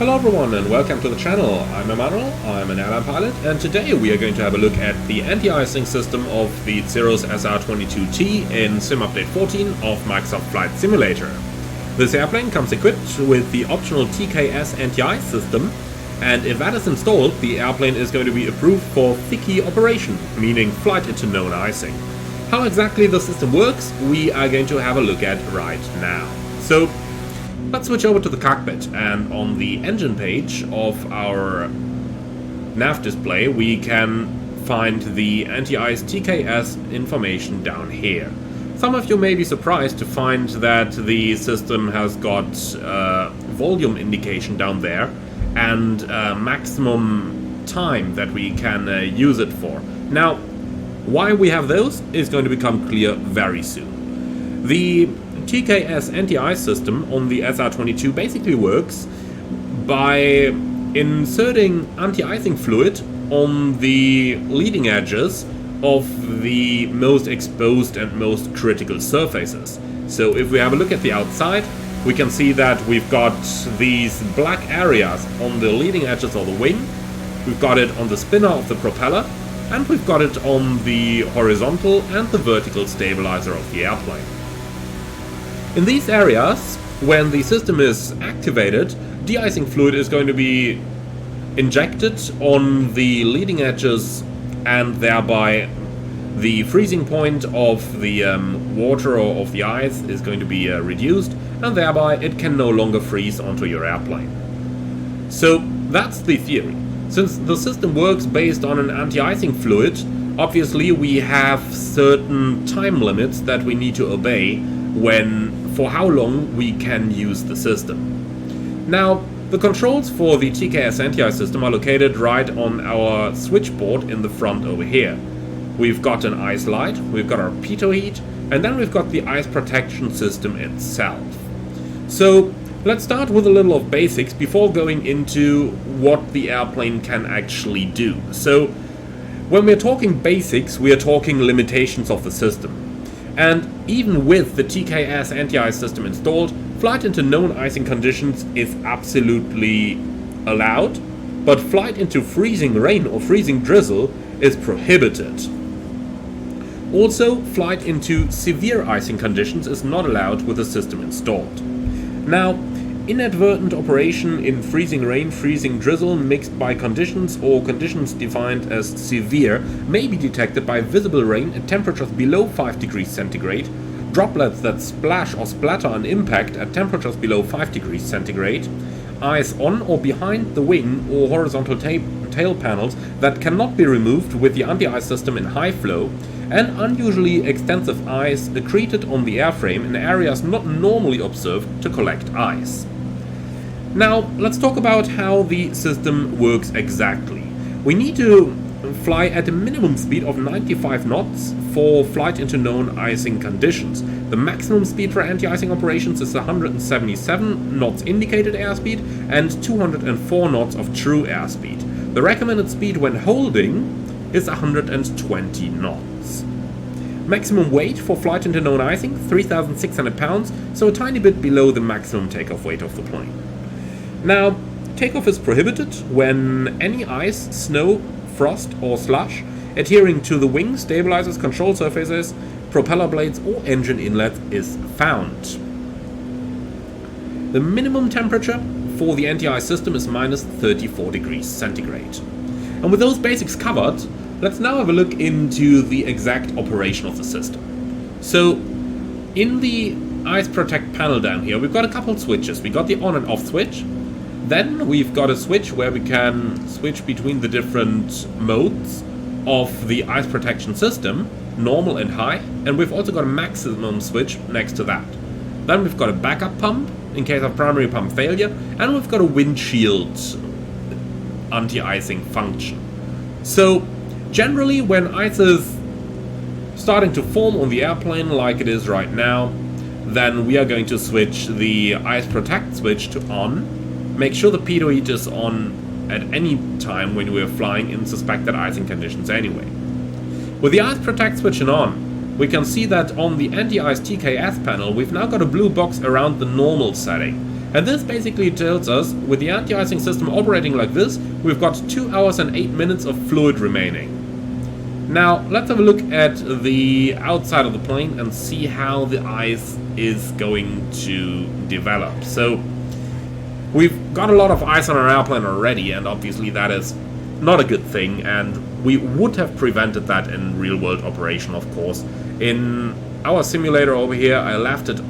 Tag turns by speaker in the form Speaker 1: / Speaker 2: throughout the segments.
Speaker 1: Hello everyone and welcome to the channel. I'm Emmanuel, I'm an airline pilot, and today we are going to have a look at the anti-icing system of the Cirrus SR22T in Sim Update 14 of Microsoft Flight Simulator. This airplane comes equipped with the optional TKS anti-ice system, and if that is installed, the airplane is going to be approved for thicky operation, meaning flight into known icing. How exactly the system works, we are going to have a look at right now. So, let's switch over to the cockpit, and on the engine page of our nav display we can find the anti-ice TKS information down here. Some of you may be surprised to find that the system has got volume indication down there and maximum time that we can use it for. Now, why we have those is going to become clear very soon. The TKS anti-ice system on the SR22 basically works by inserting anti-icing fluid on the leading edges of the most exposed and most critical surfaces. So if we have a look at the outside, we can see that we've got these black areas on the leading edges of the wing, we've got it on the spinner of the propeller, and we've got it on the horizontal and the vertical stabilizer of the airplane. In these areas, when the system is activated, de-icing fluid is going to be injected on the leading edges, and thereby the freezing point of the water or of the ice is going to be reduced, and thereby it can no longer freeze onto your airplane. So that's the theory. Since the system works based on an anti-icing fluid, obviously we have certain time limits that we need to obey for how long we can use the system. Now, the controls for the TKS anti-ice system are located right on our switchboard in the front over here. We've got an ice light, we've got our pitot heat, and then we've got the ice protection system itself. So let's start with a little of basics before going into what the airplane can actually do. So when we're talking basics, we are talking limitations of the system. And even with the TKS anti-ice system installed, flight into known icing conditions is absolutely allowed, but flight into freezing rain or freezing drizzle is prohibited. Also, flight into severe icing conditions is not allowed with the system installed. Now, inadvertent operation in freezing rain, freezing drizzle mixed by conditions or conditions defined as severe may be detected by visible rain at temperatures below 5 degrees centigrade, droplets that splash or splatter on impact at temperatures below 5 degrees centigrade, ice on or behind the wing or horizontal tail panels that cannot be removed with the anti-ice system in high flow, and unusually extensive ice accreted on the airframe in areas not normally observed to collect ice. Now, let's talk about how the system works exactly. We need to fly at a minimum speed of 95 knots for flight into known icing conditions. The maximum speed for anti-icing operations is 177 knots indicated airspeed and 204 knots of true airspeed. The recommended speed when holding is 120 knots. Maximum weight for flight into known icing, 3,600 pounds, so a tiny bit below the maximum takeoff weight of the plane. Now, takeoff is prohibited when any ice, snow, frost or slush adhering to the wing, stabilizers, control surfaces, propeller blades or engine inlets is found. The minimum temperature for the anti-ice system is minus 34 degrees centigrade. And with those basics covered, let's now have a look into the exact operation of the system. So, in the ice protect panel down here, we've got a couple switches. We've got the on and off switch. Then we've got a switch where we can switch between the different modes of the ice protection system, normal and high, and we've also got a maximum switch next to that. Then we've got a backup pump in case of primary pump failure, and we've got a windshield anti-icing function. So generally when ice is starting to form on the airplane like it is right now, then we are going to switch the ice protect switch to on. Make sure the pitot heat is on at any time when we are flying in suspected icing conditions anyway. With the ice protect switch on, we can see that on the anti-ice TKS panel we've now got a blue box around the normal setting. And this basically tells us, with the anti-icing system operating like this, we've got 2 hours and 8 minutes of fluid remaining. Now, let's have a look at the outside of the plane and see how the ice is going to develop. So, we've got a lot of ice on our airplane already, and obviously that is not a good thing, and we would have prevented that in real-world operation, of course. In our simulator over here, I left it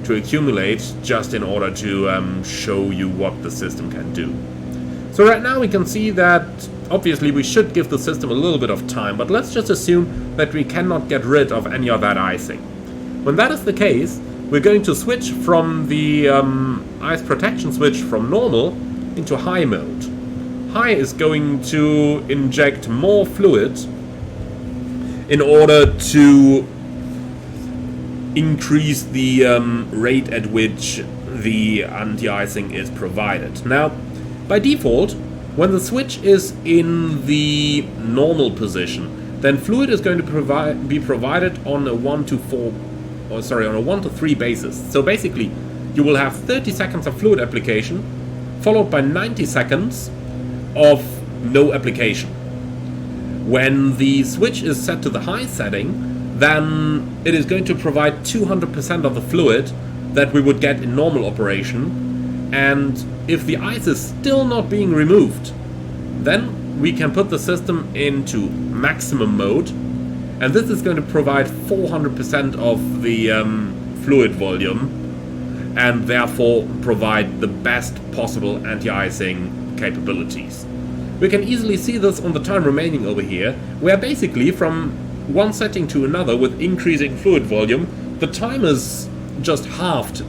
Speaker 1: to accumulate just in order to show you what the system can do. So right now we can see that obviously we should give the system a little bit of time, but let's just assume that we cannot get rid of any of that icing. When that is the case, we're going to switch from the ice protection switch from normal into high mode. High is going to inject more fluid in order to increase the rate at which the anti-icing is provided. Now, by default, when the switch is in the normal position, then fluid is going to be provided on a 1 to 3 basis. So basically, you will have 30 seconds of fluid application, followed by 90 seconds of no application. When the switch is set to the high setting, then it is going to provide 200% of the fluid that we would get in normal operation, and if the ice is still not being removed, then we can put the system into maximum mode, and this is going to provide 400% of the fluid volume, and therefore provide the best possible anti-icing capabilities. We can easily see this on the time remaining over here, where basically from one setting to another with increasing fluid volume, the time is just halved,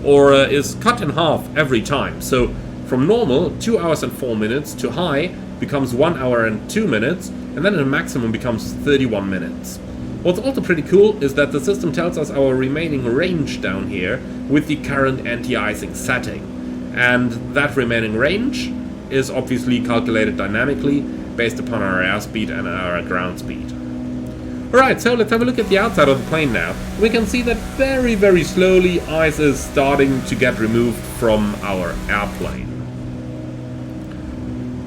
Speaker 1: or is cut in half every time. So from normal, 2 hours and 4 minutes, to high becomes 1 hour and 2 minutes, and then the maximum becomes 31 minutes. What's also pretty cool is that the system tells us our remaining range down here with the current anti-icing setting. And that remaining range is obviously calculated dynamically based upon our airspeed and our ground speed. Alright, so let's have a look at the outside of the plane now. We can see that very, very slowly ice is starting to get removed from our airplane.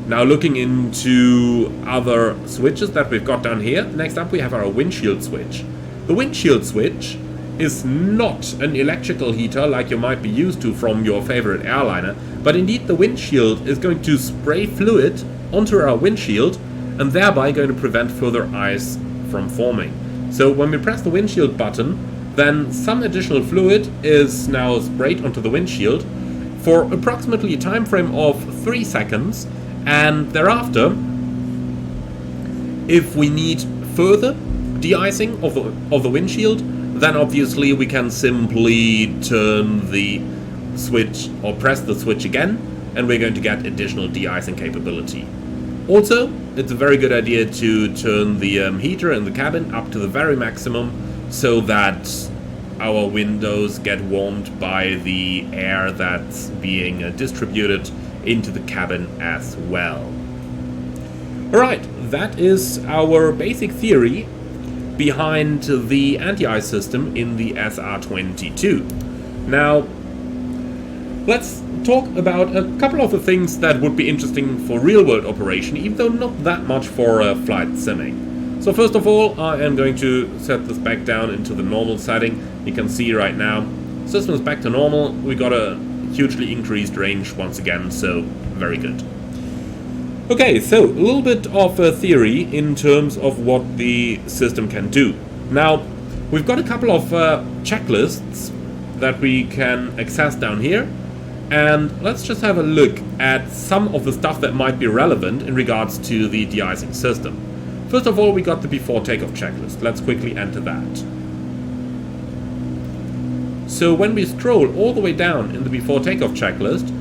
Speaker 1: Now looking into other switches that we've got down here, next up we have our windshield switch. The windshield switch is not an electrical heater like you might be used to from your favorite airliner, but indeed the windshield is going to spray fluid onto our windshield and thereby going to prevent further ice from forming. So when we press the windshield button, then some additional fluid is now sprayed onto the windshield for approximately a time frame of 3 seconds, and thereafter, if we need further de-icing of the windshield, then obviously we can simply turn the switch or press the switch again, and we're going to get additional de-icing capability. Also, it's a very good idea to turn the heater in the cabin up to the very maximum so that our windows get warmed by the air that's being distributed into the cabin as well. Alright, that is our basic theory behind the anti-ice system in the SR22. Now, let's talk about a couple of the things that would be interesting for real-world operation, even though not that much for flight simming. So first of all, I am going to set this back down into the normal setting. You can see right now, system is back to normal. We got a hugely increased range once again, so very good. Okay, so a little bit of a theory in terms of what the system can do. Now, we've got a couple of checklists that we can access down here. And let's just have a look at some of the stuff that might be relevant in regards to the de-icing system. First of all, we got the before takeoff checklist. Let's quickly enter that. So when we scroll all the way down in the before takeoff checklist,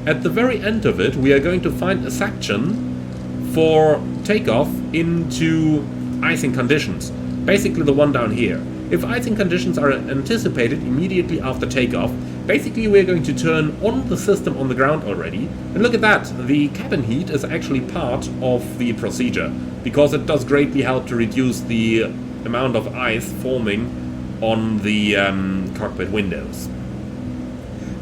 Speaker 1: at the very end of it, we are going to find a section for takeoff into icing conditions. Basically the one down here. If icing conditions are anticipated immediately after takeoff, basically we're going to turn on the system on the ground already. And look at that, the cabin heat is actually part of the procedure, because it does greatly help to reduce the amount of ice forming on the cockpit windows.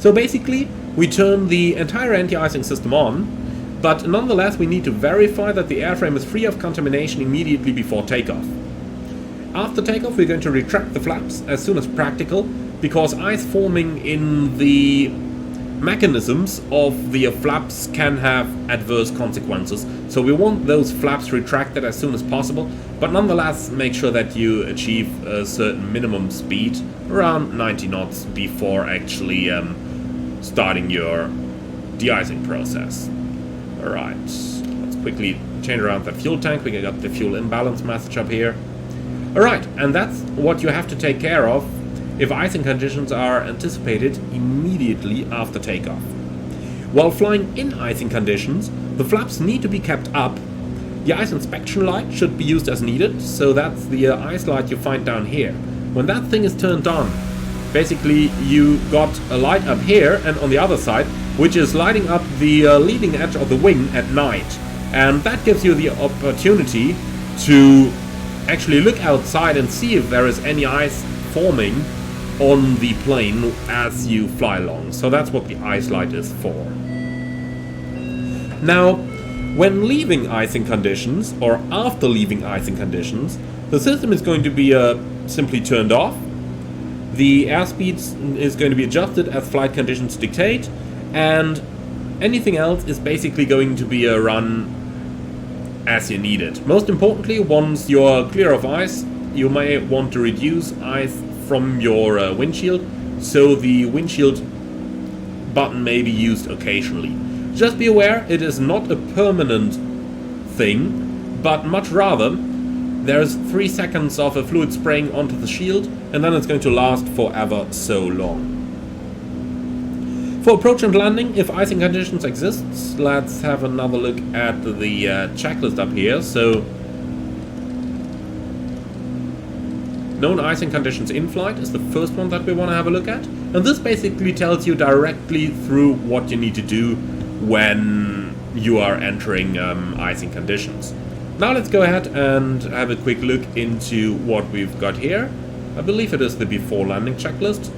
Speaker 1: So basically, we turn the entire anti-icing system on, but nonetheless we need to verify that the airframe is free of contamination immediately before takeoff. After takeoff, we're going to retract the flaps as soon as practical, because ice forming in the mechanisms of the flaps can have adverse consequences. So we want those flaps retracted as soon as possible, but nonetheless make sure that you achieve a certain minimum speed, around 90 knots, before actually starting your de-icing process. Alright, let's quickly change around the fuel tank. We got the fuel imbalance message up here. Alright, and that's what you have to take care of if icing conditions are anticipated immediately after takeoff. While flying in icing conditions, the flaps need to be kept up. The ice inspection light should be used as needed, so that's the ice light you find down here. When that thing is turned on, basically you got a light up here and on the other side, which is lighting up the leading edge of the wing at night. And that gives you the opportunity to actually look outside and see if there is any ice forming on the plane as you fly along. So that's what the ice light is for. Now, when leaving icing conditions, or after leaving icing conditions, the system is going to be simply turned off. The airspeed is going to be adjusted as flight conditions dictate, and anything else is basically going to be run as you need it. Most importantly, once you're clear of ice, you may want to reduce ice from your windshield, so the windshield button may be used occasionally. Just be aware, it is not a permanent thing, but much rather there's 3 seconds of a fluid spraying onto the shield, and then it's going to last forever so long. For approach and landing, if icing conditions exist, let's have another look at the checklist up here. So, known icing conditions in flight is the first one that we want to have a look at. And this basically tells you directly through what you need to do when you are entering icing conditions. Now let's go ahead and have a quick look into what we've got here. I believe it is the before landing checklist.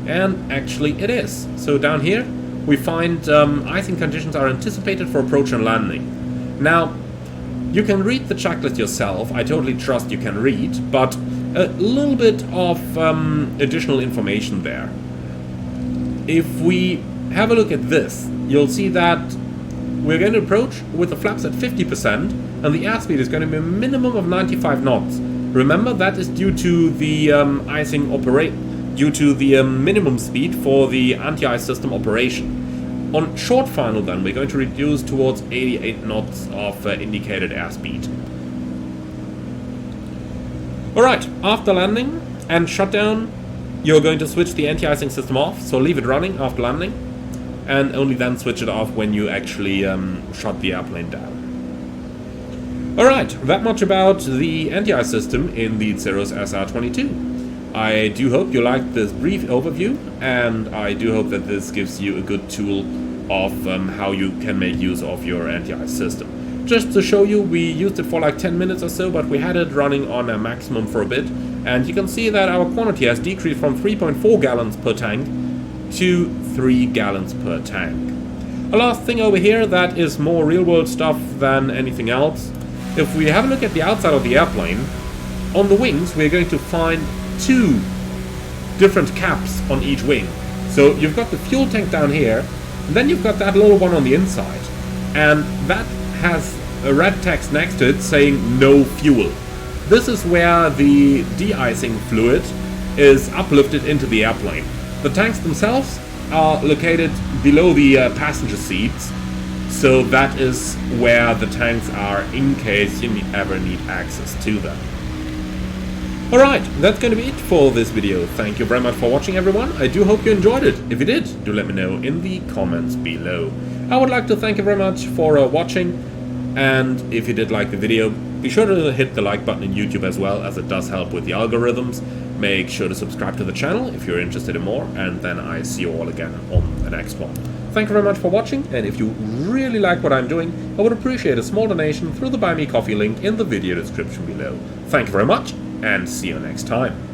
Speaker 1: And actually it is. So down here we find icing conditions are anticipated for approach and landing. Now, you can read the checklist yourself. I totally trust you can read, but a little bit of additional information there. If we have a look at this, you'll see that we're going to approach with the flaps at 50%, and the airspeed is going to be a minimum of 95 knots. Remember, that is due to the due to the minimum speed for the anti-ice system operation. On short final then, we're going to reduce towards 88 knots of indicated airspeed. Alright, after landing and shutdown, you're going to switch the anti-icing system off, so leave it running after landing, and only then switch it off when you actually shut the airplane down. Alright, that much about the anti-ice system in the Cirrus SR22. I do hope you liked this brief overview, and I do hope that this gives you a good tool of how you can make use of your anti-ice system. Just to show you, we used it for like 10 minutes or so, but we had it running on a maximum for a bit, and you can see that our quantity has decreased from 3.4 gallons per tank to 3 gallons per tank. A last thing over here that is more real-world stuff than anything else. If we have a look at the outside of the airplane, on the wings we're going to find 2 different caps on each wing. So you've got the fuel tank down here, and then you've got that little one on the inside, and that has a red text next to it saying no fuel. This is where the de-icing fluid is uplifted into the airplane. The tanks themselves are located below the passenger seats, so that is where the tanks are in case you ever need access to them. Alright, that's going to be it for this video. Thank you very much for watching, everyone. I do hope you enjoyed it. If you did, do let me know in the comments below. I would like to thank you very much for watching, and if you did like the video, be sure to hit the like button in YouTube as well, as it does help with the algorithms. Make sure to subscribe to the channel if you're interested in more, and then I see you all again on the next one. Thank you very much for watching, and if you really like what I'm doing, I would appreciate a small donation through the Buy Me Coffee link in the video description below. Thank you very much, and see you next time.